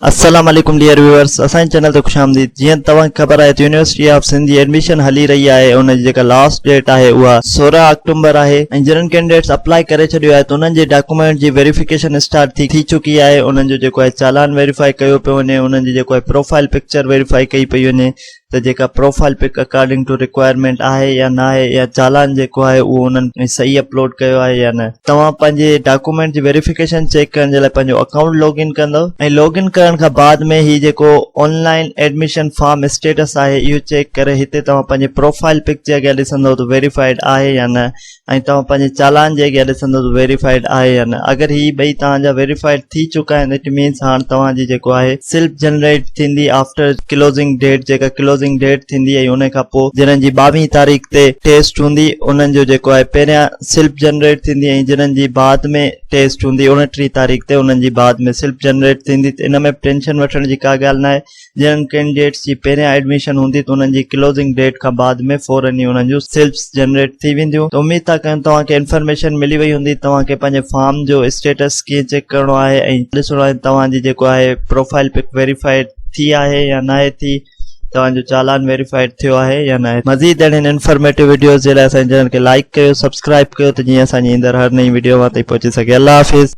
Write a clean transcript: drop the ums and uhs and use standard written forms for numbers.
अस्सलाम वालेकुम dear viewers, असांजे चैनल ते खुशामदीद। जीअं तव्हांखे ख़बर आहे त यूनिवर्सिटी ऑफ सिंध जी एडमिशन हली रही आहे। उन जी जेका लास्ट डेट आहे उहा 16 अक्टूबर आहे ऐं जिन्हनि कैंडिडेट्स अप्लाई करे छॾियो आहे त उन्हनि जे डॉक्यूमेंट जी वेरिफिकेशन स्टार्ट थी चुकी आहे। उन्हनि जो जेको आहे चालान वेरीफाई कयो पियो वञे, उन्हनि जी जेको आहे प्रोफाइल पिक्चर वेरीफाई कई पई वञे त जेका profile pic according to requirement आहे या न आहे, या चालान जेको आहे उहो उन्हनि सही अपलोड कयो आहे या न। तव्हां पंहिंजे डॉक्यूमेंट जी वेरिफिकेशन चेक करण जे लाइ पंहिंजो अकाउंट लॉगिन कंदव ऐं लॉगिन करण खां बाद में ही जेको ऑनलाइन एडमिशन फॉर्म स्टेटस आहे इहो चेक करे हिते तव्हां पंहिंजे प्रोफाइल पिक जे अॻियां ॾिसंदव त वेरीफाइड आहे या न, ऐं तव्हां पंहिंजे चालान जे अॻियां ॾिसंदव त वेरीफाइड आहे या न। अगरि ही ॿई तव्हांजा वेरीफाइड थी चुका आहिनि इट मीन्स हाणे तव्हांजी जेको आहे सेल्फ जनरेट थींदी आफ्टर क्लोजिंग डेट। जेका क्लोजिंग डेट थींदी आहे उन खां पोइ जिन्हनि जी 22 तारीख़ ते टेस्ट हूंदी उन्हनि जो जेको आहे पहिरियां सेल्फ जनरेट थींदी ऐं जिन्हनि जी बाद में टेस्ट हूंदी 29 तारीख़ ते उन्हनि जी बाद में सेल्फ जनरेट थींदी। इन में टेंशन वठण जी का ॻाल्हि न आहे। जिन्हनि कैंडिडेट्स जी पहिरियां एडमिशन हूंदी त उन्हनि जी क्लोजिंग डेट खां बाद में फौरन ई उन्हनि जूं सेल्फ जनरेट थी वेंदियूं। त उम्मीद था कयूं तव्हांखे इन्फॉर्मेशन मिली वई हूंदी तव्हांखे पंहिंजे फॉर्म जो स्टेटस कीअं चेक करणो आहे ऐं ॾिसणो आहे तव्हांजी जेको आहे प्रोफाइल पिक वेरीफाइड थी आहे या न आहे थी, तव्हांजो चालान वेरीफाइड थियो आहे या न आहे। मज़ीद अहिड़नि इन्फॉर्मेटिव वीडियोज़ जे लाइ असांजे चैनल खे लाइक कयो, सब्सक्राइब कयो त जीअं असांजी ईंदड़ हर नई वीडियो मां ताईं पहुची सघे। अल्लाह हाफ़िज़।